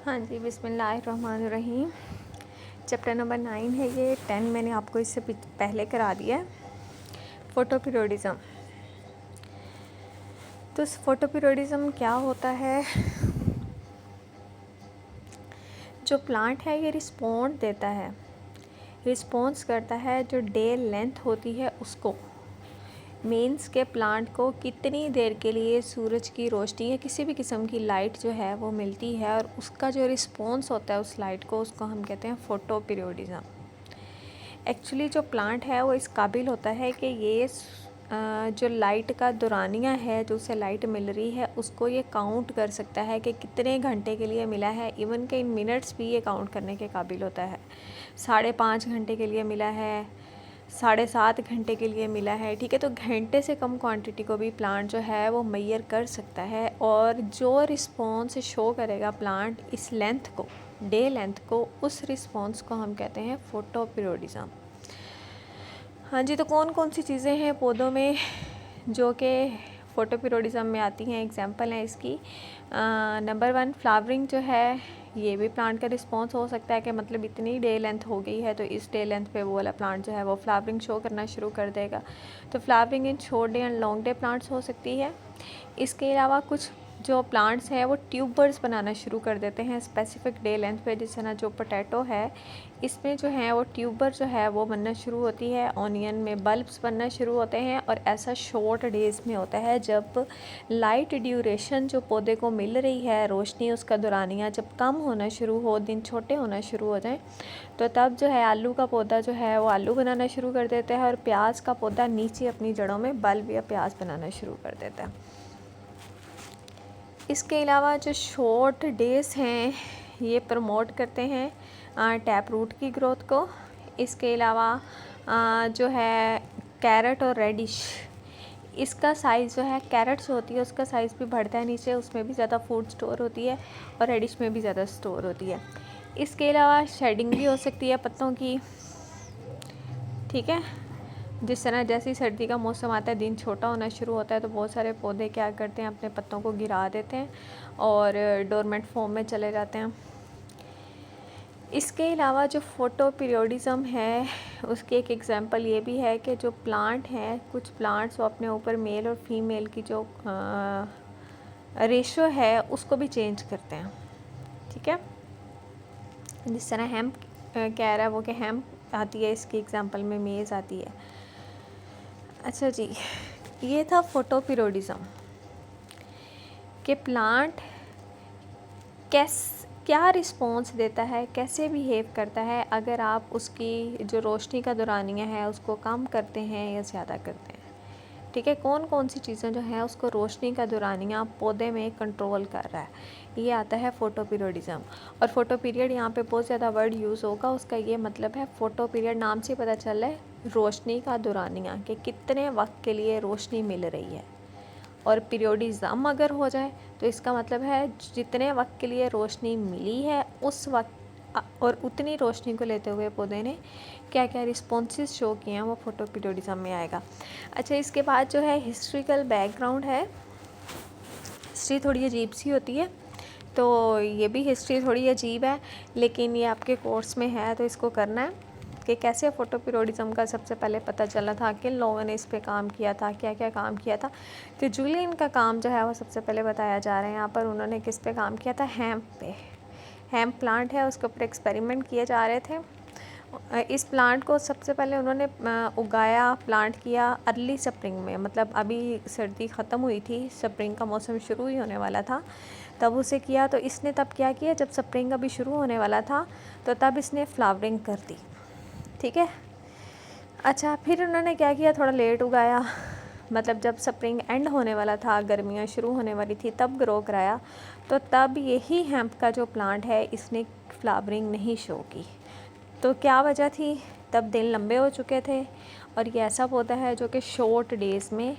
हाँ जी, बिस्मिल्लाहिर्रहमानिर्रहीम। Chapter number 9 है ये। 10 मैंने आपको इससे पहले करा दिया है। फ़ोटो पीरियोडिज़म। तो फ़ोटो पीरियोडिज़म क्या होता है? जो प्लांट है ये रिस्पॉन्ड देता है, रिस्पॉन्स करता है जो डे लेंथ होती है उसको, मीन्स के प्लांट को कितनी देर के लिए सूरज की रोशनी या किसी भी किस्म की लाइट जो है वो मिलती है, और उसका जो रिस्पॉन्स होता है उस लाइट को, उसको हम कहते हैं फ़ोटो पीरियोडिज़म। एक्चुअली जो प्लांट है वो इस काबिल होता है कि ये जो लाइट का दौरानिया है, जो उसे लाइट मिल रही है, उसको ये काउंट कर सकता है कि कितने घंटे के लिए मिला है। इवन के इन मिनट्स भी ये काउंट करने के काबिल होता है। 5.5 घंटे के लिए मिला है, 7.5 घंटे के लिए मिला है, ठीक है। तो घंटे से कम क्वांटिटी को भी प्लांट जो है वो मेजर कर सकता है, और जो रिस्पॉन्स शो करेगा प्लांट इस लेंथ को, डे लेंथ को, उस रिस्पॉन्स को हम कहते हैं फ़ोटो पीरियोडिज़म। हाँ जी, तो कौन कौन सी चीज़ें हैं पौधों में जो कि फ़ोटो पीरियोडिज़म में आती हैं? एग्जांपल है इसकी। नंबर 1 फ्लावरिंग जो है, ये भी प्लांट का रिस्पॉन्स हो सकता है कि मतलब इतनी डे लेंथ हो गई है तो इस डे लेंथ पे वो वाला प्लांट जो है वो फ्लावरिंग शो करना शुरू कर देगा। तो flowering in short day and long day plants हो सकती है। इसके अलावा कुछ जो प्लांट्स हैं वो ट्यूबर्स बनाना शुरू कर देते हैं स्पेसिफिक डे लेंथ पे, जिस तरह जो पोटैटो है इसमें जो है वो ट्यूबर जो है वो बनना शुरू होती है। ऑनियन में बल्ब्स बनना शुरू होते हैं, और ऐसा शॉर्ट डेज़ में होता है जब लाइट ड्यूरेशन जो पौधे को मिल रही है, रोशनी उसका दौरानिया जब कम होना शुरू हो, दिन छोटे होना शुरू हो जाएं, तो तब जो है आलू का पौधा जो है वो आलू बनाना शुरू कर देता है, और प्याज का पौधा नीचे अपनी जड़ों में बल्ब या प्याज बनाना शुरू कर देता है। इसके अलावा जो शॉर्ट डेज़ हैं ये प्रमोट करते हैं टैप रूट की ग्रोथ को। इसके अलावा जो है कैरेट और रेडिश, इसका साइज़ जो है, कैरेट जो होती है उसका साइज़ भी बढ़ता है नीचे, उसमें भी ज़्यादा फूड स्टोर होती है, और रेडिश में भी ज़्यादा स्टोर होती है। इसके अलावा शेडिंग भी हो सकती है पत्तों की, ठीक है। जिस तरह जैसे ही सर्दी का मौसम आता है, दिन छोटा होना शुरू होता है, तो बहुत सारे पौधे क्या करते हैं, अपने पत्तों को गिरा देते हैं और डोरमेंट फॉर्म में चले जाते हैं। इसके अलावा जो फ़ोटो पीरियोडिज़म है उसकी एक एग्जांपल ये भी है कि जो प्लांट हैं, कुछ प्लांट्स वो अपने ऊपर मेल और फीमेल की जो रेशो है उसको भी चेंज करते हैं, ठीक है। जिस तरह हेम्प कह रहा है वो कि हेम्प आती है इसकी एग्जांपल में, मेज़ आती है। अच्छा जी, ये था फ़ोटो पीरियोडिज़म कि प्लांट क्या रिस्पॉन्स देता है, कैसे बिहेव करता है अगर आप उसकी जो रोशनी का दौरानिया है उसको कम करते हैं या ज़्यादा करते हैं, ठीक है। कौन कौन सी चीज़ें जो हैं उसको रोशनी का दौरानिया पौधे में कंट्रोल कर रहा है, ये आता है फ़ोटो पीरियोडिज़म। और फ़ोटो पीरियड यहाँ पे बहुत ज़्यादा वर्ड यूज़ होगा, उसका ये मतलब है, फ़ोटो पीरियड नाम से पता चल रहा है रोशनी का दौरानिया, कि कितने वक्त के लिए रोशनी मिल रही है। और पीरियोडिज़म अगर हो जाए तो इसका मतलब है जितने वक्त के लिए रोशनी मिली है उस वक्त और उतनी रोशनी को लेते हुए पौधे ने क्या क्या रिस्पॉन्सेस शो किए हैं, वो फ़ोटो पीरियोडिज़म में आएगा। अच्छा, इसके बाद जो है हिस्ट्रिकल बैकग्राउंड है। हिस्ट्री थोड़ी अजीब सी होती है, तो ये भी हिस्ट्री थोड़ी अजीब है, लेकिन ये आपके कोर्स में है तो इसको करना है कि कैसे फ़ोटो पीरियोडिज़म का सबसे पहले पता चला था, किन लोगों ने इस पे काम किया था, क्या क्या काम किया था। तो जूलियन का काम जो है वो सबसे पहले बताया जा रहा है यहाँ पर। उन्होंने किस पे काम किया था? हेम्प पे। हेम्प प्लांट है उसके ऊपर एक्सपेरिमेंट किए जा रहे थे। इस प्लांट को सबसे पहले उन्होंने उगाया, प्लांट किया अर्ली स्प्रिंग में, मतलब अभी सर्दी ख़त्म हुई थी, स्प्रिंग का मौसम शुरू ही होने वाला था, तब उसे किया। तो इसने तब क्या किया, जब स्प्रिंग अभी शुरू होने वाला था तो तब इसने फ्लावरिंग कर दी, ठीक है। अच्छा, फिर उन्होंने क्या किया, थोड़ा लेट उगाया, मतलब जब स्प्रिंग एंड होने वाला था, गर्मियाँ शुरू होने वाली थी, तब ग्रो कराया। तो तब यही हेम्प का जो प्लांट है इसने फ्लावरिंग नहीं शो की। तो क्या वजह थी? तब दिन लंबे हो चुके थे, और ये ऐसा पौधा है जो कि शॉर्ट डेज़ में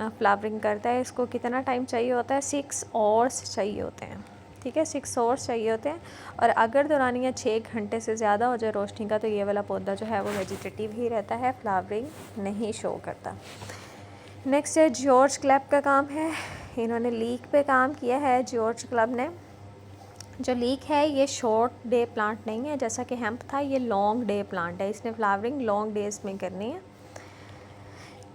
फ्लावरिंग करता है। इसको कितना टाइम चाहिए होता है? 6 आवर्स चाहिए होते हैं, ठीक है। 6 आवर्स चाहिए होते हैं, और अगर दौरानिया 6 घंटे से ज़्यादा हो जाए रोशनी का, तो ये वाला पौधा जो है वो वेजिटेटिव ही रहता है, फ्लावरिंग नहीं शो करता। नेक्स्ट है जॉर्ज क्लब का काम है। इन्होंने लीक पे काम किया है, जॉर्ज क्लब ने। जो लीक है ये शॉर्ट डे प्लांट नहीं है, जैसा कि हेम्प था, ये लॉन्ग डे प्लांट है। इसने फ्लावरिंग लॉन्ग डेज में करनी है।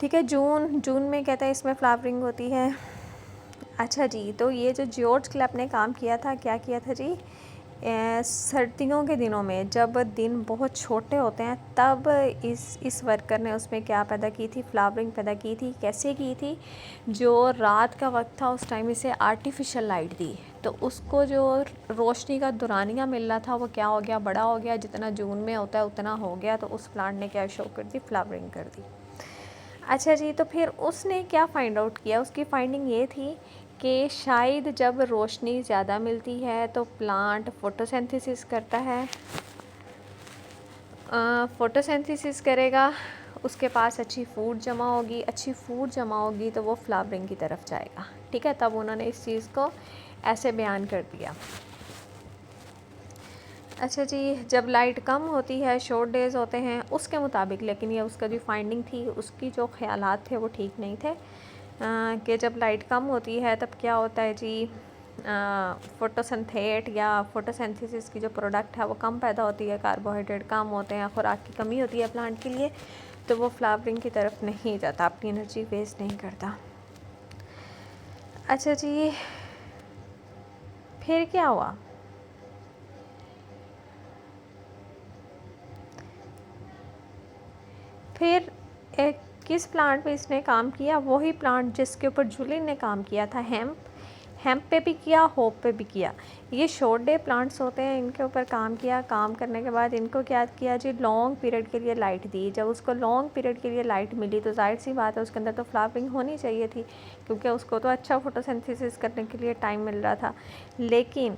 ठीक है, जून में कहते हैं इसमें फ्लावरिंग होती है। अच्छा जी, तो ये जो जॉर्ज क्लैप ने काम किया था, क्या किया था जी, सर्दियों के दिनों में जब दिन बहुत छोटे होते हैं तब इस वर्कर ने उसमें क्या पैदा की थी, फ्लावरिंग पैदा की थी। कैसे की थी, जो रात का वक्त था उस टाइम इसे आर्टिफिशियल लाइट दी, तो उसको जो रोशनी का दुरानिया मिल रहा था वो क्या हो गया, बड़ा हो गया। जितना जून में होता है उतना हो गया, तो उस प्लांट ने क्या शो कर दी, फ्लावरिंग कर दी। अच्छा जी, तो फिर उसने क्या फाइंड आउट किया, उसकी फाइंडिंग ये थी कि शायद जब रोशनी ज़्यादा मिलती है तो प्लांट फोटोसिंथेसिस करता है। फोटोसिंथेसिस करेगा, उसके पास अच्छी फूड जमा होगी, अच्छी फूड जमा होगी तो वो फ्लावरिंग की तरफ जाएगा। ठीक है, तब उन्होंने इस चीज़ को ऐसे बयान कर दिया। अच्छा जी, जब लाइट कम होती है, शॉर्ट डेज़ होते हैं उसके मुताबिक, लेकिन ये उसका जो फाइंडिंग थी, उसकी जो ख्यालात थे वो ठीक नहीं थे। कि जब लाइट कम होती है तब क्या होता है जी, फोटोसिंथेट या फोटोसिंथेसिस की जो प्रोडक्ट है वो कम पैदा होती है, कार्बोहाइड्रेट कम होते हैं, खुराक की कमी होती है प्लांट के लिए, तो वो फ्लावरिंग की तरफ नहीं जाता, अपनी एनर्जी वेस्ट नहीं करता। अच्छा जी, फिर क्या हुआ, फिर एक किस प्लांट पे इसने काम किया, वही प्लांट जिसके ऊपर जूलियन ने काम किया था, हेम्प पे भी किया, होप पे भी किया। ये शॉर्ट डे प्लांट्स होते हैं, इनके ऊपर काम किया। काम करने के बाद इनको क्या किया जी, लॉन्ग पीरियड के लिए लाइट दी। जब उसको लॉन्ग पीरियड के लिए लाइट मिली तो जाहिर सी बात है उसके अंदर तो फ्लावरिंग होनी चाहिए थी, क्योंकि उसको तो अच्छा फोटोसिंथेसिस करने के लिए टाइम मिल रहा था। लेकिन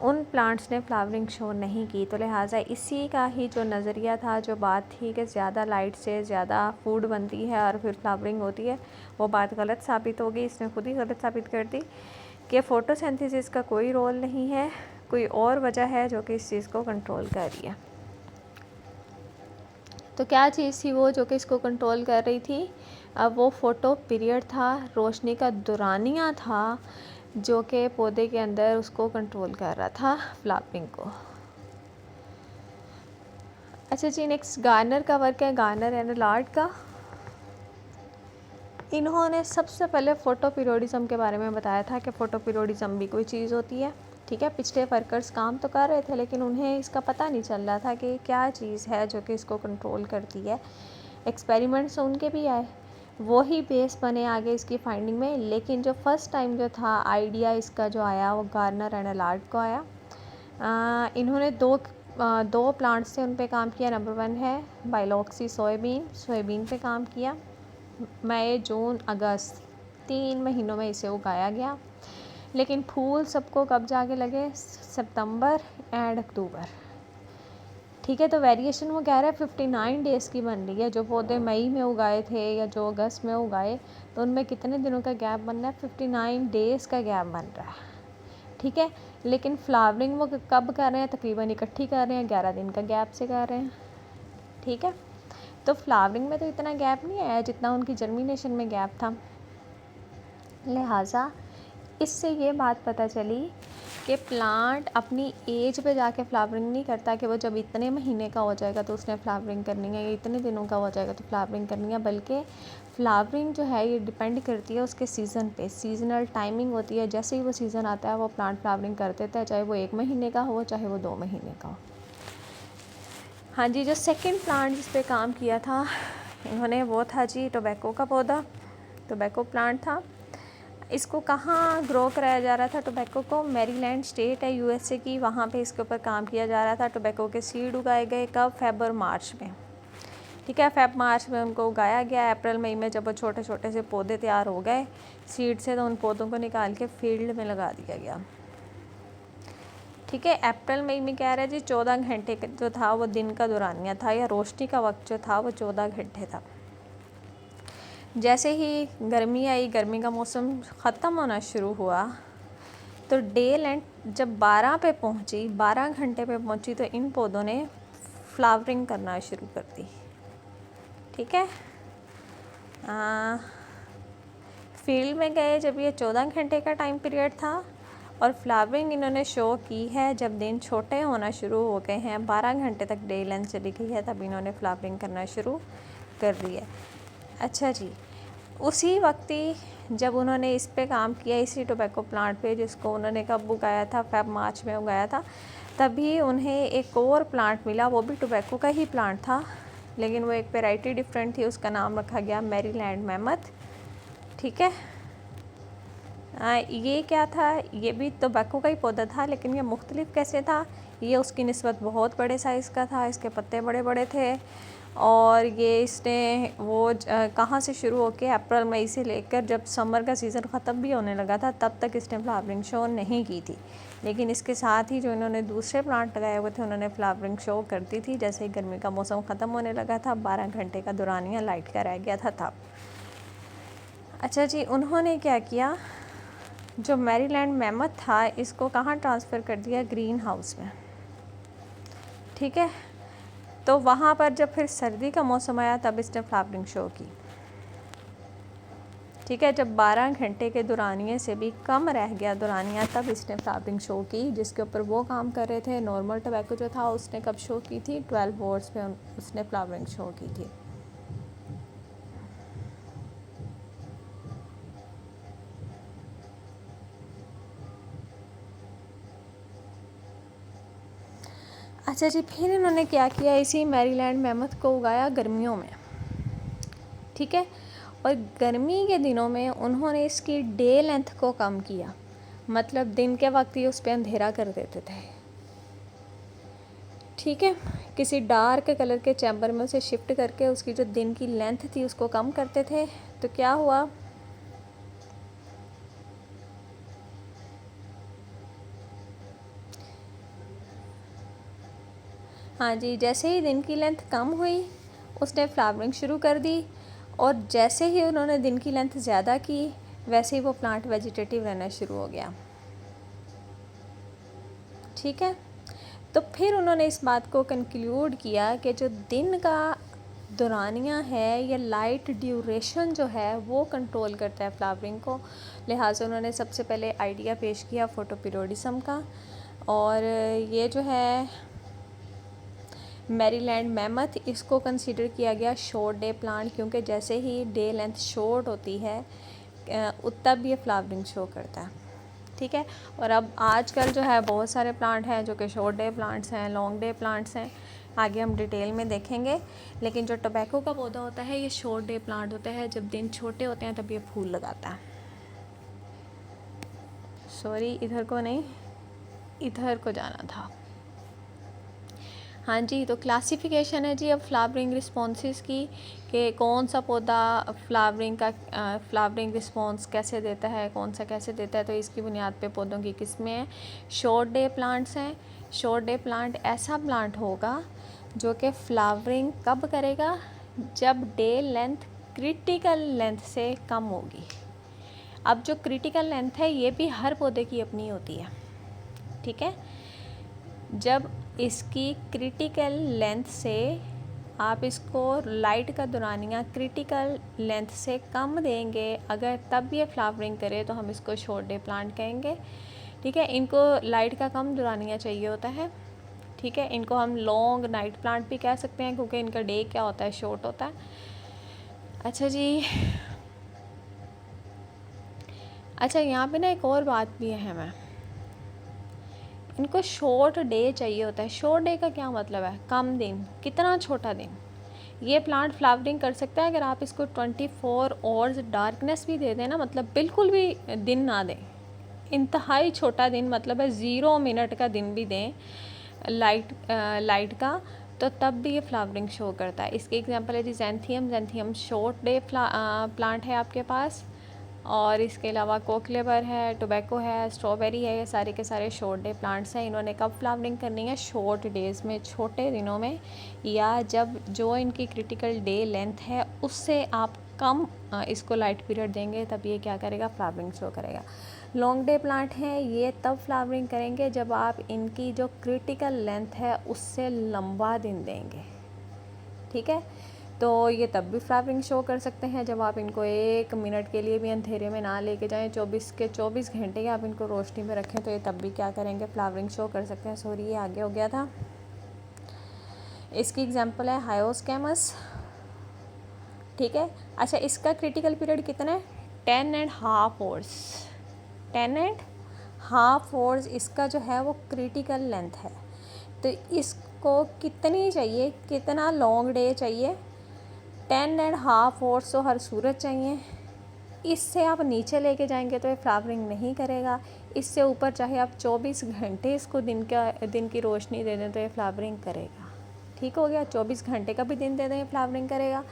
उन प्लांट्स ने फ्लावरिंग शो नहीं की, तो लिहाजा इसी का ही जो नज़रिया था, जो बात थी कि ज़्यादा लाइट से ज़्यादा फूड बनती है और फिर फ्लावरिंग होती है, वो बात गलत साबित हो गई। इसने खुद ही गलत साबित कर दी कि फ़ोटोसिंथेसिस का कोई रोल नहीं है, कोई और वजह है जो कि इस चीज़ को कंट्रोल कर रही है। तो क्या चीज़ थी वो जो कि इसको कंट्रोल कर रही थी, अब वो फ़ोटो पीरियड था, रोशनी का दुरानिया था, जो कि पौधे के अंदर उसको कंट्रोल कर रहा था, फ्लावरिंग को। अच्छा जी, नेक्स्ट गार्नर का वर्क है, गार्नर एंड लार्ड का। इन्होंने सबसे पहले फ़ोटो पीरियोडिज़म के बारे में बताया था कि फ़ोटो पीरियोडिज़म भी कोई चीज़ होती है। ठीक है, पिछले वर्कर्स काम तो कर रहे थे लेकिन उन्हें इसका पता नहीं चल रहा था कि क्या चीज़ है जो कि इसको कंट्रोल करती है। एक्सपेरिमेंट्स उनके भी आए, वही बेस बने आगे इसकी फाइंडिंग में। लेकिन जो फर्स्ट टाइम जो था आइडिया इसका जो आया वो गार्नर एंड लार्ड को आया। इन्होंने दो प्लांट्स से उन पे काम किया। नंबर 1 है बाइलॉक्सी सोयाबीन पे काम किया। मई, जून, अगस्त 3 महीनों में इसे उगाया गया, लेकिन फूल सबको कब जाके लगे, सितंबर एंड अक्टूबर। ठीक है, तो वेरिएशन वो कह रहा है 59 डेज़ की बन रही है। जो पौधे मई में उगाए थे या जो अगस्त में उगाए, तो उनमें कितने दिनों का गैप बन रहा है, 59 डेज़ का गैप बन रहा है। ठीक है, लेकिन फ्लावरिंग वो कब कर रहे हैं, तकरीबन इकट्ठी कर रहे हैं, 11 दिन का गैप से कर रहे हैं। ठीक है, तो फ्लावरिंग में तो इतना गैप नहीं आया जितना उनकी जर्मिनेशन में गैप था। लिहाजा इससे ये बात पता चली कि प्लांट अपनी एज पे जाके फ्लावरिंग नहीं करता कि वो जब इतने महीने का हो जाएगा तो उसने फ्लावरिंग करनी है, या इतने दिनों का हो जाएगा तो फ्लावरिंग करनी है, बल्कि फ्लावरिंग जो है ये डिपेंड करती है उसके सीज़न पे। सीजनल टाइमिंग होती है, जैसे ही वो सीज़न आता है वो प्लांट फ्लावरिंग कर देता है, चाहे वो 1 महीने का हो चाहे वो 2 महीने का हो। हाँ जी, जो सेकंड प्लांट जिस पे काम किया था इन्होंने वो था जी टोबैको का पौधा, टोबैको प्लांट था। इसको कहाँ ग्रो कराया जा रहा था टोबैको को, मैरीलैंड स्टेट है यूएसए की, वहाँ पे इसके ऊपर काम किया जा रहा था। टोबैको के सीड उगाए गए कब, फेब और मार्च में। ठीक है, फेब मार्च में उनको उगाया गया। अप्रैल मई में जब वो छोटे छोटे से पौधे तैयार हो गए सीड से, तो उन पौधों को निकाल के फील्ड में लगा दिया गया। ठीक है, अप्रैल मई में कह रहा है जी 14 घंटे जो था वो दिन का दौरानिया था, या रोशनी का वक्त जो था वो 14 घंटे था। जैसे ही गर्मी आई, गर्मी का मौसम ख़त्म होना शुरू हुआ, तो डे लेंथ जब 12 पे पहुंची, 12 घंटे पे पहुंची, तो इन पौधों ने फ्लावरिंग करना शुरू कर दी। ठीक है, फील्ड में गए जब ये 14 घंटे का टाइम पीरियड था, और फ्लावरिंग इन्होंने शो की है जब दिन छोटे होना शुरू हो गए हैं, 12 घंटे तक डे लेंथ चली गई है, तब इन्होंने फ्लावरिंग करना शुरू कर दी है। अच्छा जी, उसी वक्त ही जब उन्होंने इस पे काम किया, इसी टोबैको प्लांट पे, जिसको उन्होंने कब उगाया था, फेब मार्च में उगाया था, तभी उन्हें एक और प्लांट मिला, वो भी टोबैको का ही प्लांट था, लेकिन वो एक वैरायटी डिफरेंट थी, उसका नाम रखा गया मैरीलैंड मैमथ। ठीक है, ये क्या था, ये भी टोबैको का ही पौधा था, लेकिन ये मुख्तलिफ कैसे था, ये उसकी निस्बत बहुत बड़े साइज़ का था, इसके पत्ते बड़े बड़े थे, और ये इसने वो कहाँ से शुरू होकर अप्रैल मई से लेकर जब समर का सीज़न ख़त्म भी होने लगा था, तब तक इसने फ्लावरिंग शो नहीं की थी। लेकिन इसके साथ ही जो इन्होंने दूसरे प्लांट लगाए हुए थे, उन्होंने फ्लावरिंग शो करती थी जैसे ही गर्मी का मौसम ख़त्म होने लगा था, 12 घंटे का दौरानिया लाइट का रह गया था तब। अच्छा जी, उन्होंने क्या किया, जो मैरीलैंड मैमथ था, इसको कहाँ ट्रांसफ़र कर दिया, ग्रीन हाउस में। ठीक है, तो वहाँ पर जब फिर सर्दी का मौसम आया, तब इसने फ्लावरिंग शो की। ठीक है, जब 12 घंटे के दौरानिए से भी कम रह गया दौरानिया, तब इसने फ्लावरिंग शो की, जिसके ऊपर वो काम कर रहे थे। नॉर्मल टोबैको जो था, उसने कब शो की थी, 12 वॉट्स पे उसने फ्लावरिंग शो की थी। अच्छा जी, फिर इन्होंने क्या किया, इसी मैरीलैंड मैमथ को उगाया गर्मियों में। ठीक है, और गर्मी के दिनों में उन्होंने इसकी डे लेंथ को कम किया, मतलब दिन के वक्त ही उस पर अंधेरा कर देते थे। ठीक है, किसी डार्क कलर के चैम्बर में उसे शिफ्ट करके उसकी जो दिन की लेंथ थी उसको कम करते थे। तो क्या हुआ, हाँ जी, जैसे ही दिन की लेंथ कम हुई, उसने फ्लावरिंग शुरू कर दी, और जैसे ही उन्होंने दिन की लेंथ ज़्यादा की, वैसे ही वो प्लांट वेजिटेटिव रहना शुरू हो गया। ठीक है, तो फिर उन्होंने इस बात को कंक्लूड किया कि जो दिन का दौरानिया है या लाइट ड्यूरेशन जो है वो कंट्रोल करता है फ्लावरिंग को। लिहाजा उन्होंने सबसे पहले आइडिया पेश किया फोटोपीरियोडिज्म का, और ये जो है मैरीलैंड मैमथ, इसको कंसीडर किया गया शॉर्ट डे प्लांट, क्योंकि जैसे ही डे लेंथ शॉर्ट होती है तब ये फ्लावरिंग शो करता है। ठीक है, और अब आजकल जो है बहुत सारे प्लांट हैं जो कि शॉर्ट डे प्लांट्स हैं, लॉन्ग डे प्लांट्स हैं, आगे हम डिटेल में देखेंगे। लेकिन जो टोबैको का पौधा होता है, ये शॉर्ट डे प्लांट होता है, जब दिन छोटे होते हैं तब ये फूल लगाता है। सॉरी, इधर को नहीं, इधर को जाना था। हाँ जी, तो क्लासिफिकेशन है जी अब फ्लावरिंग रिस्पॉन्सेस की, कि कौन सा पौधा फ्लावरिंग रिस्पॉन्स कैसे देता है, कौन सा कैसे देता है। तो इसकी बुनियाद पे पौधों की किस्में हैं। शॉर्ट डे प्लांट्स हैं। शॉर्ट डे प्लांट ऐसा प्लांट होगा जो कि फ्लावरिंग कब करेगा, जब डे लेंथ क्रिटिकल लेंथ से कम होगी। अब जो क्रिटिकल लेंथ है, ये भी हर पौधे की अपनी होती है। ठीक है, जब इसकी क्रिटिकल लेंथ से आप इसको लाइट का दौरानिया क्रिटिकल लेंथ से कम देंगे, अगर तब ये फ्लावरिंग करे, तो हम इसको शॉर्ट डे प्लांट कहेंगे। ठीक है, इनको लाइट का कम दौरानिया चाहिए होता है। ठीक है, इनको हम लॉन्ग नाइट प्लांट भी कह सकते हैं, क्योंकि इनका डे क्या होता है, शॉर्ट होता है। अच्छा जी, अच्छा यहाँ पे ना एक और बात भी अहम है, इनको शॉर्ट डे चाहिए होता है। शॉर्ट डे का क्या मतलब है, कम दिन। कितना छोटा दिन। ये प्लांट फ्लावरिंग कर सकता है अगर आप इसको 24 आवर्स डार्कनेस भी दे दें ना, मतलब बिल्कुल भी दिन ना दें, इंतहाई छोटा दिन, मतलब है 0 मिनट का दिन भी दें लाइट का, तो तब भी ये फ्लावरिंग शो करता है। इसकी एग्जांपल है जी जैंथियम शॉर्ट डे प्लांट है आपके पास, और इसके अलावा कोकलेबर है, टोबैको है, स्ट्रॉबेरी है, ये सारे के सारे शॉर्ट डे प्लांट्स हैं। इन्होंने कब फ्लावरिंग करनी है, शॉर्ट डेज़ में, छोटे दिनों में, या जब जो इनकी क्रिटिकल डे लेंथ है उससे आप कम इसको लाइट पीरियड देंगे, तब ये क्या करेगा, फ्लावरिंग शो करेगा। लॉन्ग डे प्लांट हैं, ये तब फ्लावरिंग करेंगे जब आप इनकी जो क्रिटिकल लेंथ है उससे लंबा दिन देंगे। ठीक है, तो ये तब भी फ्लावरिंग शो कर सकते हैं जब आप इनको 1 मिनट के लिए भी अंधेरे में ना लेके जाएं, 24 घंटे ही आप इनको रोशनी में रखें तो ये तब भी क्या करेंगे, फ्लावरिंग शो कर सकते हैं। सॉरी ये आगे हो गया था। इसकी एग्जांपल है हायोस्कैमस, ठीक है। अच्छा, इसका क्रिटिकल पीरियड कितना है, 10.5 आवर्स। 10.5 आवर्स इसका जो है वो क्रिटिकल लेंथ है। तो इसको कितनी चाहिए, कितना लॉन्ग डे चाहिए, 10.5 आवर्स तो हर सूरत चाहिए। इससे आप नीचे लेके जाएंगे तो ये फ्लावरिंग नहीं करेगा। इससे ऊपर चाहे आप 24 घंटे इसको दिन की रोशनी दे दें तो ये फ्लावरिंग करेगा। ठीक हो गया, 24 घंटे का भी दिन दे दें फ्लावरिंग करेगा,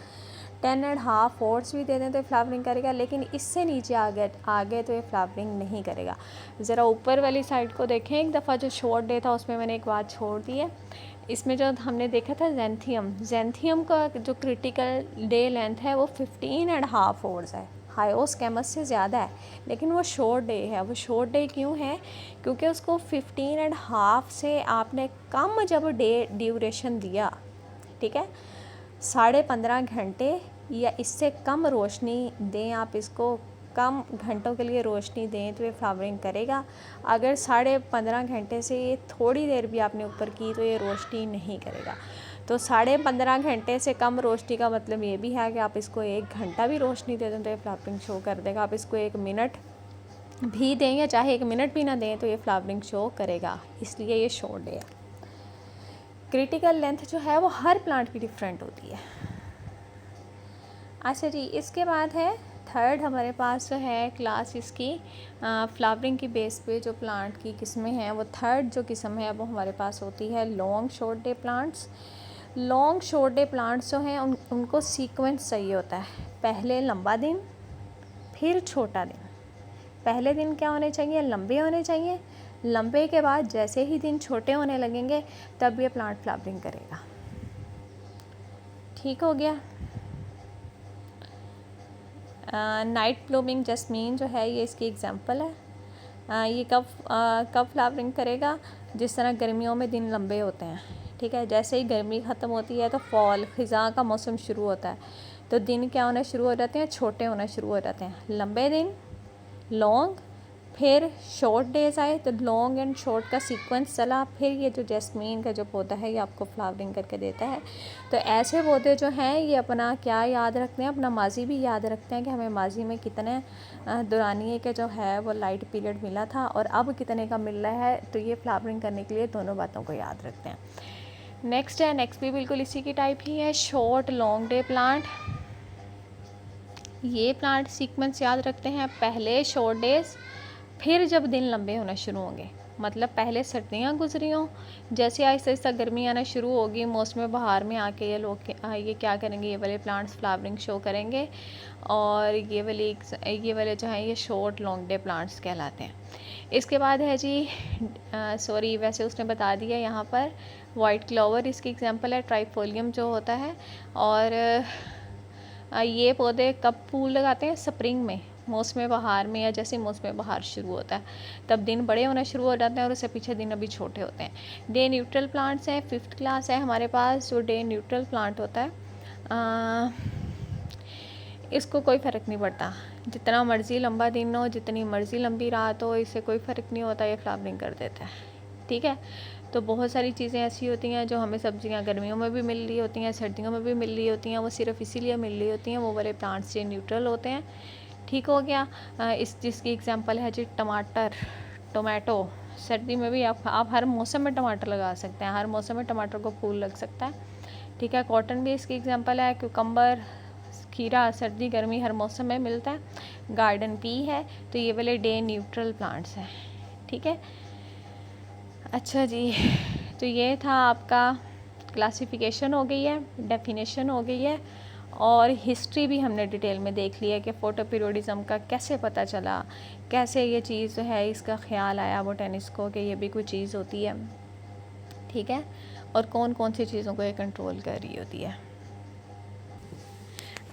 10.5 आवर्स भी दे दें तो फ्लावरिंग करेगा। लेकिन इससे नीचे आगे तो ये फ्लावरिंग नहीं करेगा। ज़रा ऊपर वाली साइड को देखें एक दफ़ा, जो शॉर्ट डे था उसमें मैंने एक बात छोड़ दी है। इसमें जो हमने देखा था जेंथियम का जो क्रिटिकल डे लेंथ है वो 15.5 आवर्स है, हायोस्कैमस से ज़्यादा है, लेकिन वो शॉर्ट डे है। वो शॉर्ट डे क्यों है, क्योंकि उसको 15.5 से आपने कम जब डे ड्यूरेशन दिया, ठीक है, 15.5 घंटे या इससे कम रोशनी दें, आप इसको कम घंटों के लिए रोशनी दें तो ये फ्लावरिंग करेगा। अगर 15.5 घंटे से ये थोड़ी देर भी आपने ऊपर की तो ये रोशनी नहीं करेगा। तो 15.5 घंटे से कम रोशनी का मतलब ये भी है कि आप इसको 1 घंटा भी रोशनी दे दें तो ये फ्लावरिंग शो कर देगा। आप इसको 1 मिनट भी दें या चाहे 1 मिनट भी ना दें तो ये फ्लावरिंग शो करेगा, इसलिए ये शॉर्ट डे है। क्रिटिकल लेंथ जो है वो हर प्लांट की डिफरेंट होती है। अच्छा जी, इसके बाद है थर्ड हमारे पास जो है क्लास इसकी फ्लावरिंग की बेस पे जो प्लांट की किस्में हैं, वो थर्ड जो किस्म है वो हमारे पास होती है long short day plants. Long short day plants जो हैं उनको सीक्वेंस चाहिए होता है, पहले लंबा दिन फिर छोटा दिन। पहले दिन क्या होने चाहिए, लंबे होने चाहिए। लंबे के बाद जैसे ही दिन छोटे होने लगेंगे तब ये प्लांट फ्लावरिंग करेगा। ठीक हो गया। नाइट ब्लूमिंग जैस्मीन जो है ये इसकी एग्जांपल है। ये कब फ्लावरिंग करेगा, जिस तरह गर्मियों में दिन लंबे होते हैं, ठीक है। जैसे ही गर्मी ख़त्म होती है तो फॉल ख़िज़ा का मौसम शुरू होता है, तो दिन क्या होना शुरू हो जाते हैं, छोटे होना शुरू हो जाते हैं। लंबे दिन, लॉन्ग, फिर शॉर्ट डेज आए तो लॉन्ग एंड शॉर्ट का सीक्वेंस चला, फिर ये जो जैस्मीन का जो पौधा है ये आपको फ्लावरिंग करके देता है। तो ऐसे पौधे जो हैं ये अपना क्या याद रखते हैं, अपना माजी भी याद रखते हैं कि हमें माजी में कितने दौरानिए के जो है वो लाइट पीरियड मिला था और अब कितने का मिल रहा है। तो ये फ्लावरिंग करने के लिए दोनों बातों को याद रखते हैं। नेक्स्ट भी बिल्कुल इसी की टाइप ही है, शॉर्ट लॉन्ग डे प्लांट। ये प्लांट सीक्वेंस याद रखते हैं, पहले शॉर्ट डेज, फिर जब दिन लंबे होना शुरू होंगे, मतलब पहले सर्दियाँ गुजरी हों, जैसे आहिस्ता आहिस्ता गर्मी आना शुरू होगी, मौसम बहार में आके ये क्या करेंगे, ये वाले प्लांट्स फ्लावरिंग शो करेंगे। और ये वाले जो हैं ये शॉर्ट लॉन्ग डे प्लांट्स कहलाते हैं। इसके बाद है जी सॉरी वैसे उसने बता दिया यहाँ पर, वाइट क्लोवर इसकी एग्जांपल है, ट्राइफोलियम जो होता है। और ये पौधे कब फूल लगाते हैं, स्प्रिंग में, मौसम बहार में, या जैसे मौसम बहार शुरू होता है तब दिन बड़े होना शुरू हो जाते हैं और उससे पीछे दिन अभी छोटे होते हैं। डे न्यूट्रल प्लांट्स हैं, 5th क्लास है हमारे पास। जो डे न्यूट्रल प्लांट होता है इसको कोई फ़र्क नहीं पड़ता, जितना मर्ज़ी लंबा दिन हो, जितनी मर्ज़ी लंबी रात हो, इससे कोई फ़र्क नहीं होता, ये फ्लावरिंग कर देता है। ठीक है। तो बहुत सारी चीज़ें ऐसी होती हैं जो हमें सब्जियां गर्मियों में भी मिल रही होती हैं, सर्दियों में भी मिल रही होती हैं, वो सिर्फ इसीलिए मिल रही होती हैं, वो वाले प्लांट्स जो न्यूट्रल होते हैं। ठीक हो गया। जिसकी एग्जांपल है जी टोमेटो। सर्दी में भी आप हर मौसम में टमाटर लगा सकते हैं, हर मौसम में टमाटर को फूल लग सकता है। ठीक है। कॉटन भी इसकी एग्जांपल है। क्यूकम्बर, खीरा सर्दी गर्मी हर मौसम में मिलता है। गार्डन पी है। तो ये वाले डे न्यूट्रल प्लांट्स हैं। ठीक है। अच्छा जी, तो ये था आपका क्लासिफिकेशन हो गई है, डेफिनेशन हो गई है, और हिस्ट्री भी हमने डिटेल में देख लिया कि फ़ोटो पीरियडिज़म का कैसे पता चला, कैसे ये चीज़ जो है इसका ख्याल आया बोटेनिस्ट को कि ये भी कोई चीज़ होती है। ठीक है। और कौन कौन सी चीज़ों को ये कंट्रोल कर रही होती है।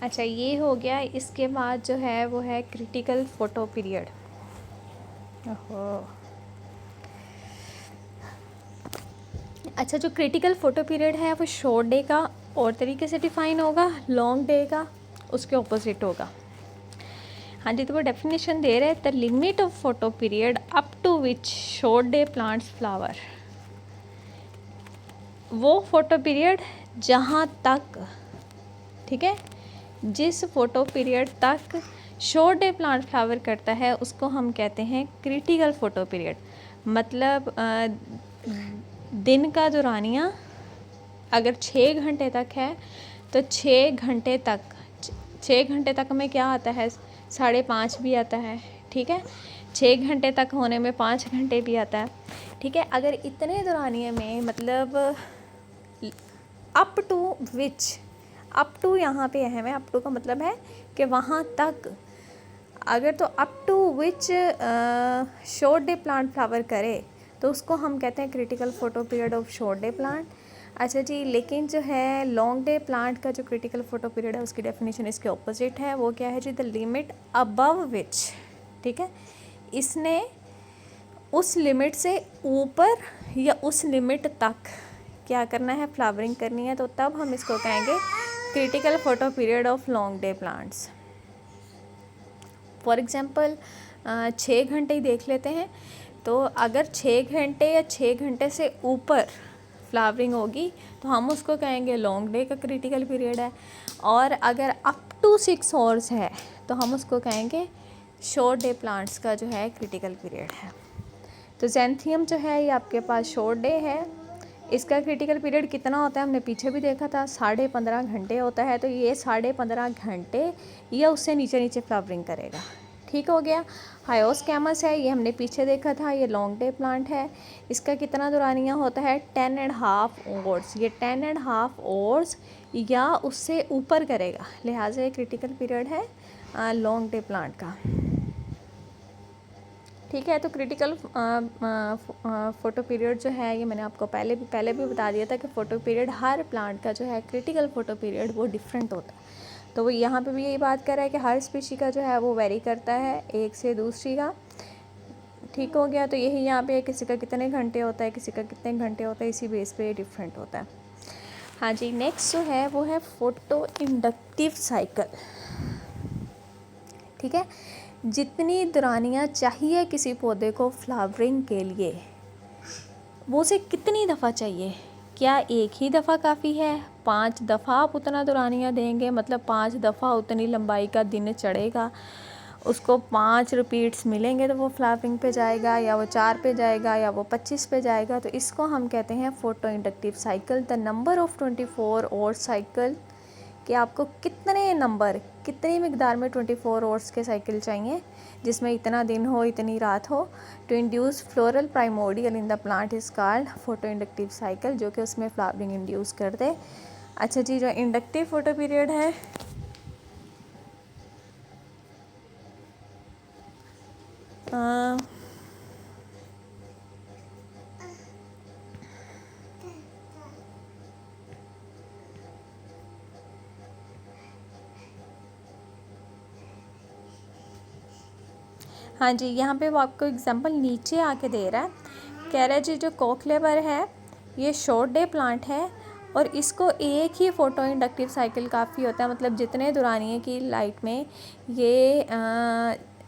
अच्छा, ये हो गया। इसके बाद जो है वो है क्रिटिकल फ़ोटो पीरियड। ओहो, अच्छा, जो क्रिटिकल फ़ोटो पीरियड है वो शॉर्ट डे का और तरीके से डिफाइन होगा, लॉन्ग डे का उसके ऑपोजिट होगा। हाँ जी, तो वो डेफिनेशन दे रहे हैं, the limit of photoperiod up to which short day plants flower. वो फोटो पीरियड जहाँ तक, ठीक है, जिस फोटो पीरियड तक शॉर्ट डे प्लांट फ्लावर करता है उसको हम कहते हैं क्रिटिकल फोटो पीरियड। मतलब दिन का दौरानिया अगर 6 घंटे तक है तो 6 घंटे तक में क्या आता है, 5.5 भी आता है, ठीक है। 6 घंटे तक होने में 5 घंटे भी आता है, ठीक है। अगर इतने दौरानिए में मतलब up to which, up to यहाँ पे अहम है, अप टू का मतलब है कि वहाँ तक, अगर तो up to which short day plant flower करे तो उसको हम कहते हैं critical photoperiod of short day plant. अच्छा जी, लेकिन जो है लॉन्ग डे प्लांट का जो क्रिटिकल फोटो पीरियड है उसकी डेफिनेशन इसके ऑपोजिट है। वो क्या है जी, द लिमिट अबव विच, ठीक है, इसने उस लिमिट से ऊपर या उस लिमिट तक क्या करना है, फ्लावरिंग करनी है, तो तब हम इसको कहेंगे critical photoperiod of long day plants. For example 6 घंटे ही देख लेते हैं, तो अगर 6 घंटे या 6 घंटे से ऊपर फ्लावरिंग होगी तो हम उसको कहेंगे लॉन्ग डे का क्रिटिकल पीरियड है, और अगर अप टू 6 आवर्स है तो हम उसको कहेंगे शॉर्ट डे प्लांट्स का जो है क्रिटिकल पीरियड है। तो ज़ैंथियम जो है ये आपके पास शॉर्ट डे है, इसका क्रिटिकल पीरियड कितना होता है हमने पीछे भी देखा था, 15.5 घंटे होता है। तो ये 15.5 घंटे या उससे नीचे नीचे फ्लावरिंग करेगा, ठीक हो गया। हायोस्कैमस है, ये हमने पीछे देखा था, ये लॉन्ग डे प्लांट है। इसका कितना दौरानिया होता है, 10.5 आवर्स। ये 10.5 आवर्स या उससे ऊपर करेगा, लिहाजा ये क्रिटिकल पीरियड है लॉन्ग डे प्लांट का, ठीक है। तो क्रिटिकल फ़ोटो पीरियड जो है ये मैंने आपको पहले भी बता दिया था कि फ़ोटो पीरियड हर प्लांट का जो है क्रिटिकल फ़ोटो पीरियड वो डिफरेंट होता है। तो वो यहाँ पे भी यही बात कर रहा है कि हर स्पीशी का जो है वो वेरी करता है एक से दूसरी का, ठीक हो गया। तो यही यहाँ पे किसी का कितने घंटे होता है, किसी का कितने घंटे होता है, इसी बेस पे डिफरेंट होता है। हाँ जी, नेक्स्ट जो है वो है फोटो इंडक्टिव साइकिल, ठीक है। जितनी दौरानियाँ चाहिए किसी पौधे को फ्लावरिंग के लिए, वो उसे कितनी दफ़ा चाहिए, क्या एक ही दफ़ा काफ़ी है, 5 दफ़ा आप उतना दौरानियाँ देंगे, मतलब 5 दफ़ा उतनी लंबाई का दिन चढ़ेगा, उसको 5 रिपीट्स मिलेंगे तो वो फ्लावरिंग पे जाएगा, या वो 4 पे जाएगा, या वो 25 पे जाएगा। तो इसको हम कहते हैं photo inductive cycle. The number of 24 और साइकिल, कि आपको कितनी मिकदार में 24 आवर्स के साइकिल चाहिए जिसमें इतना दिन हो इतनी रात हो, to induce floral primordial in the plant is called photoinductive cycle, जो कि उसमें फ्लावरिंग इंड्यूस कर दे। अच्छा जी, जो इंडक्टिव फोटो पीरियड है हाँ जी, यहाँ पे वो आपको एग्जांपल नीचे आके दे रहा है, कह रहा है जी जो कोकलेबर है ये शॉर्ट डे प्लांट है और इसको एक ही फोटो इंडक्टिव साइकिल काफ़ी होता है, मतलब जितने दौरानिए की लाइट में ये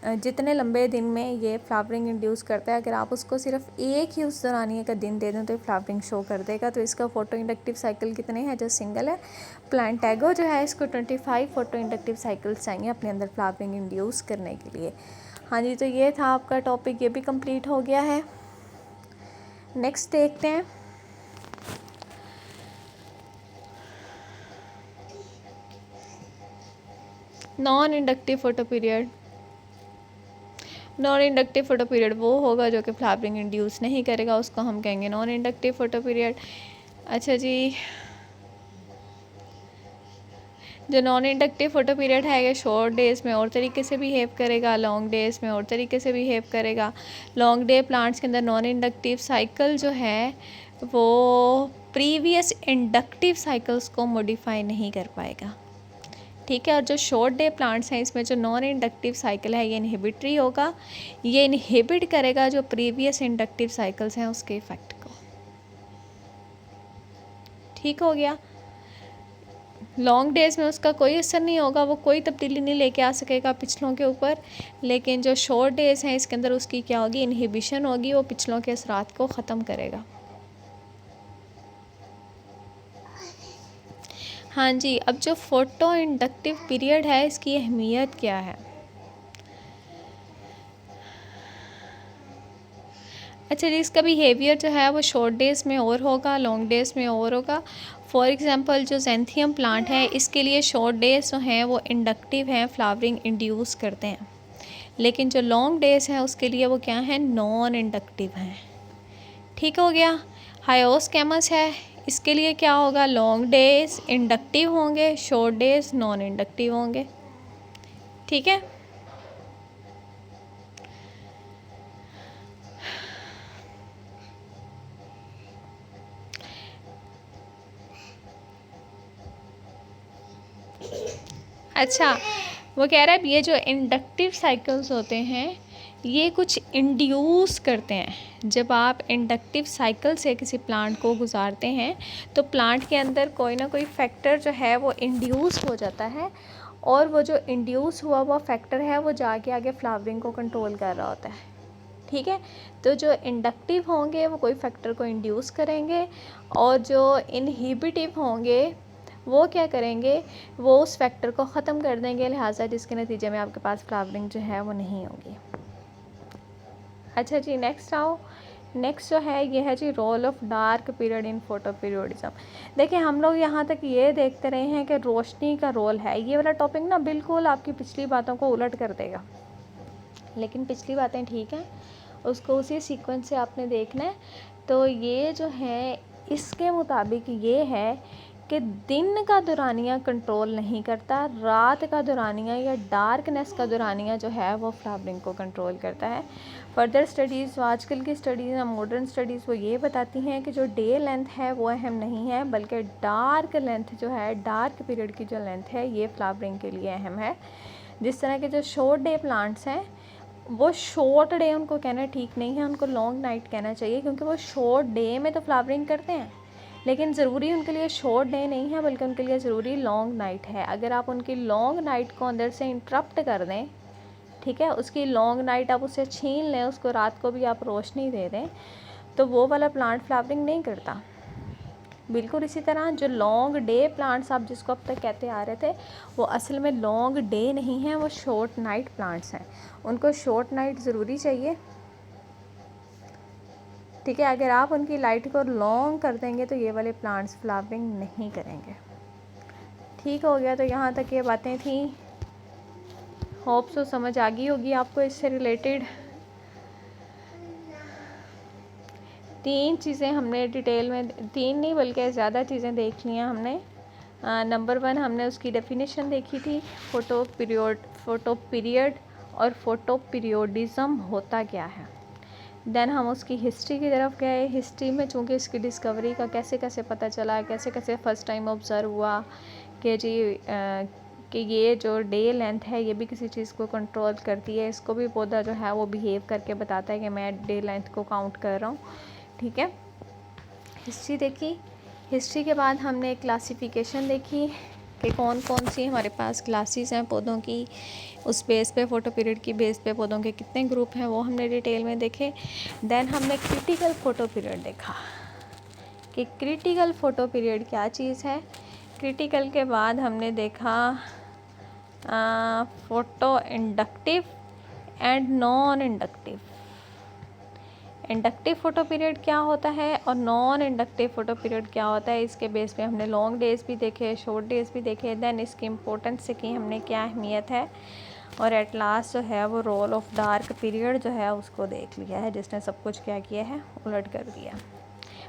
जितने लंबे दिन में ये फ्लावरिंग इंड्यूस करता है, अगर आप उसको सिर्फ एक ही उस दौरानिए का दिन दे दें तो फ्लावरिंग शो कर देगा। तो इसका फोटो इंडक्टिव साइकिल कितने हैं, जो सिंगल है। प्लांटैगो जो है इसको 25 फोटो इंडक्टिव साइकिल्स चाहिए अपने अंदर फ्लावरिंग इंड्यूस करने के लिए। हाँ जी, तो ये था आपका टॉपिक, ये भी कंप्लीट हो गया है। नेक्स्ट देखते हैं, non inductive photo period. Non inductive photo period वो होगा जो कि फ्लावरिंग इंड्यूस नहीं करेगा, उसको हम कहेंगे नॉन इंडक्टिव फोटो पीरियड। अच्छा जी, जो नॉन इंडक्टिव फोटो पीरियड है ये शॉर्ट डेज़ में और तरीके से बिहेव करेगा, लॉन्ग डेज़ में और तरीके से बिहेव करेगा। लॉन्ग डे प्लांट्स के अंदर नॉन इंडक्टिव साइकिल जो है वो प्रीवियस इंडक्टिव साइकिल्स को मॉडिफाई नहीं कर पाएगा, ठीक है। और जो शॉर्ट डे प्लांट्स हैं इसमें जो नॉन इंडक्टिव साइकिल है ये इनहिबिटरी होगा, ये इनहिबिट करेगा जो प्रीवियस इंडक्टिव साइकिल्स हैं उसके इफेक्ट को, ठीक हो गया। लॉन्ग डेज़ में उसका कोई असर नहीं होगा, वो कोई तब्दीली नहीं लेके आ सकेगा पिछलों के ऊपर। लेकिन जो शॉर्ट डेज़ हैं इसके अंदर उसकी क्या होगी, इनहिबिशन होगी, वो पिछलों के असरात को ख़त्म करेगा। हाँ जी, अब जो फोटो इंडक्टिव पीरियड है इसकी अहमियत क्या है। अच्छा जी, इसका बिहेवियर जो है वो शॉर्ट डेज़ में और होगा, लॉन्ग डेज़ में और होगा। फॉर एग्ज़ाम्पल जो ज़ैंथियम प्लांट है इसके लिए शॉर्ट डेज़ जो हैं वो इंडक्टिव हैं, फ्लावरिंग इंड्यूस करते हैं। लेकिन जो लॉन्ग डेज़ हैं उसके लिए वो क्या हैं, नॉन इंडक्टिव हैं। ठीक हो गया। हायोस्कैमस है, इसके लिए क्या होगा, लॉन्ग डेज़ इंडक्टिव होंगे, शॉर्ट डेज़ नॉन इंडक्टिव होंगे। ठीक है। अच्छा, वो कह रहा है ये जो इंडक्टिव साइकिल्स होते हैं ये कुछ इंड्यूस करते हैं। जब आप इंडक्टिव साइकिल से किसी प्लांट को गुजारते हैं तो प्लांट के अंदर कोई ना कोई फैक्टर जो है वो इंड्यूस हो जाता है, और वो जो इंड्यूस हुआ हुआ फैक्टर है वो जाके आगे फ्लावरिंग को कंट्रोल कर रहा होता है। ठीक है। तो जो इंडक्टिव होंगे वो कोई फैक्टर को इंड्यूस करेंगे, और जो इनहिबिटिव होंगे वो क्या करेंगे, वो उस फैक्टर को ख़त्म कर देंगे, लिहाजा जिसके नतीजे में आपके पास फ्लावरिंग जो है वो नहीं होगी। अच्छा जी, नेक्स्ट आओ। नेक्स्ट जो है ये है जी role of dark period in photoperiodism. देखिए हम लोग यहाँ तक ये देखते रहे हैं कि रोशनी का रोल है। ये वाला टॉपिक ना बिल्कुल आपकी पिछली बातों को उलट कर देगा, लेकिन पिछली बातें ठीक हैं, उसको उसी सीक्वेंस से आपने देखना है। तो ये जो है इसके मुताबिक ये है कि दिन का दुरानिया कंट्रोल नहीं करता, रात का दुरानिया या डार्कनेस का दुरानिया जो है वो फ्लावरिंग को कंट्रोल करता है। फर्दर स्टडीज़, आजकल की स्टडीज़ या मॉडर्न स्टडीज़ वो ये बताती हैं कि जो डे लेंथ है वो अहम नहीं है, बल्कि डार्क लेंथ जो है, डार्क पीरियड की जो लेंथ है ये फ्लावरिंग के लिए अहम है। जिस तरह के जो शॉर्ट डे प्लांट्स हैं वो शॉर्ट डे उनको कहना ठीक नहीं है, उनको लॉन्ग नाइट कहना चाहिए, क्योंकि वो शॉर्ट डे में तो फ्लावरिंग करते हैं, लेकिन ज़रूरी उनके लिए शॉर्ट डे नहीं है, बल्कि उनके लिए ज़रूरी लॉन्ग नाइट है। अगर आप उनकी लॉन्ग नाइट को अंदर से इंटरप्ट कर दें, ठीक है, उसकी लॉन्ग नाइट आप उससे छीन लें, उसको रात को भी आप रोशनी दे दें, तो वो वाला प्लांट फ्लावरिंग नहीं करता। बिल्कुल इसी तरह जो लॉन्ग डे प्लांट्स आप जिसको अब तक कहते आ रहे थे, वो असल में लॉन्ग डे नहीं हैं, वो शॉर्ट नाइट प्लांट्स हैं। उनको शॉर्ट नाइट ज़रूरी चाहिए। ठीक है, अगर आप उनकी लाइट को लॉन्ग कर देंगे तो ये वाले प्लांट्स फ्लावरिंग नहीं करेंगे। ठीक हो गया। तो यहाँ तक ये बातें थी, होप सो समझ आ गई होगी आपको इससे रिलेटेड। 3 चीज़ें हमने डिटेल में, 3 नहीं बल्कि ज़्यादा चीज़ें देख ली हैं हमने। नंबर 1 हमने उसकी डेफिनेशन देखी थी, फोटो पीरियड और फोटो पीरियोडिज़म होता क्या है। देन हम उसकी हिस्ट्री की तरफ गए। हिस्ट्री में चूँकि इसकी डिस्कवरी का कैसे कैसे पता चला, कैसे कैसे फ़र्स्ट टाइम ऑब्ज़र्व हुआ कि जी कि ये जो डे लेंथ है ये भी किसी चीज़ को कंट्रोल करती है, इसको भी पौधा जो है वो बिहेव करके बताता है कि मैं डे लेंथ को काउंट कर रहा हूँ। ठीक है, हिस्ट्री देखी। हिस्ट्री के बाद हमने क्लासिफिकेशन देखी कि कौन कौन सी हमारे पास क्लासेस हैं पौधों की, उस बेस पे फ़ोटो पीरियड की बेस पे पौधों के कितने ग्रुप हैं वो हमने डिटेल में देखे। देन हमने क्रिटिकल फ़ोटो पीरियड देखा कि क्रिटिकल फ़ोटो पीरियड क्या चीज़ है। क्रिटिकल के बाद हमने देखा photo inductive and non inductive. Inductive photo period क्या होता है और नॉन इंडक्टिव फ़ोटो पीरियड क्या होता है, इसके बेस पे हमने लॉन्ग डेज़ भी देखे, शॉर्ट डेज़ भी देखे। देन इसकी इम्पोर्टेंस की हमने क्या अहमियत है, और एट लास्ट जो है वो रोल ऑफ डार्क पीरियड जो है उसको देख लिया है, जिसने सब कुछ क्या किया है, उलट कर दिया।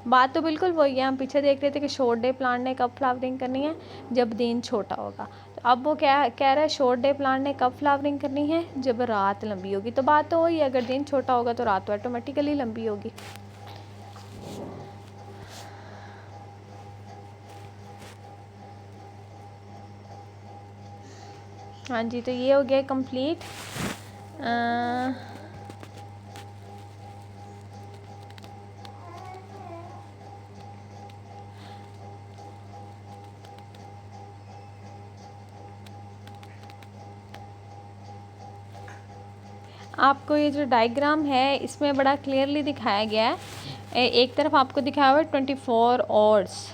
बात तो बिल्कुल वही है, हम पीछे देख रहे थे कि शॉर्ट डे प्लांट ने कब फ्लावरिंग करनी है, जब दिन छोटा होगा। तो अब वो क्या कह रहा है, शॉर्ट डे प्लांट ने कब फ्लावरिंग करनी है, जब रात लंबी होगी। तो बात तो वही है, अगर दिन छोटा होगा तो रात तो ऑटोमेटिकली लंबी होगी। हाँ जी, तो ये हो गया कंप्लीट। आपको ये जो डायग्राम है इसमें बड़ा क्लियरली दिखाया गया है। एक तरफ आपको दिखाया हुआ है 24 आवर्स,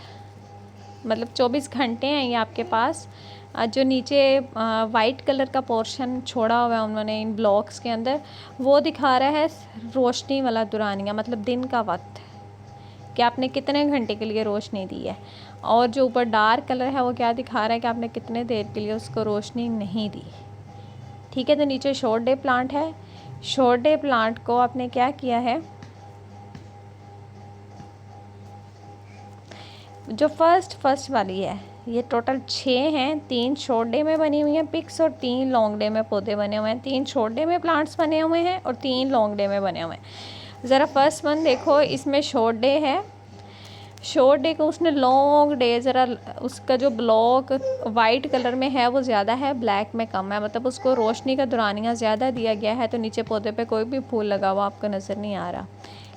मतलब 24 घंटे हैं ये आपके पास। जो नीचे वाइट कलर का पोर्शन छोड़ा हुआ है उन्होंने इन ब्लॉक्स के अंदर, वो दिखा रहा है रोशनी वाला दुरानिया, मतलब दिन का वक्त कि आपने कितने घंटे के लिए रोशनी दी है। और जो ऊपर डार्क कलर है वो क्या दिखा रहा है कि आपने कितने देर के लिए उसको रोशनी नहीं दी। ठीक है, तो नीचे शॉर्ट डे प्लांट है। शॉर्ट डे प्लांट को आपने क्या किया है, जो फर्स्ट वाली है, ये टोटल 6 हैं। 3 शॉर्ट डे में बनी हुई हैं पिक्स और 3 लॉन्ग डे में पौधे बने हुए हैं। 3 शॉर्ट डे में प्लांट्स बने हुए हैं और 3 लॉन्ग डे में बने हुए हैं। ज़रा फर्स्ट वन देखो, इसमें शॉर्ट डे है। शॉर्ट डे को उसने लॉन्ग डे, ज़रा उसका जो ब्लॉक वाइट कलर में है वो ज़्यादा है, ब्लैक में कम है, मतलब उसको रोशनी का दुरानिया ज़्यादा दिया गया है। तो नीचे पौधे पे कोई भी फूल लगा हुआ आपको नज़र नहीं आ रहा।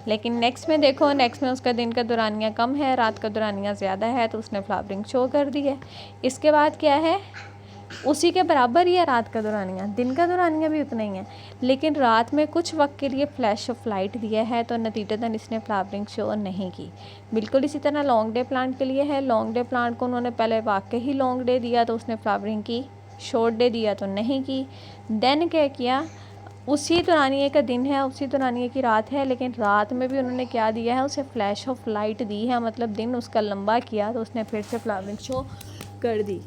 लेकिन नेक्स्ट में देखो, नेक्स्ट में उसका दिन का दुरानिया कम है, रात का दुरानिया ज़्यादा है, तो उसने फ्लावरिंग शो कर दी है। इसके बाद क्या है, उसी के बराबर ही है रात का दुरानिया, दिन का दुरानिया भी उतना ही है, लेकिन रात में कुछ वक्त के लिए फ्लैश ऑफ लाइट दिया है, तो नतीजतन इसने फ्लावरिंग शो नहीं की। बिल्कुल इसी तरह लॉन्ग डे प्लांट के लिए है। लॉन्ग डे प्लांट को उन्होंने पहले वाकई ही लॉन्ग डे दिया तो उसने फ्लावरिंग की, शॉर्ट डे दिया तो नहीं की। देन क्या किया, उसी दुरानिये का दिन है, उसी दुरानिये की रात है, लेकिन रात में भी उन्होंने क्या दिया है, उसे फ्लैश ऑफ लाइट दी है, मतलब दिन उसका लंबा किया तो उसने फिर से फ्लावरिंग शो कर दी।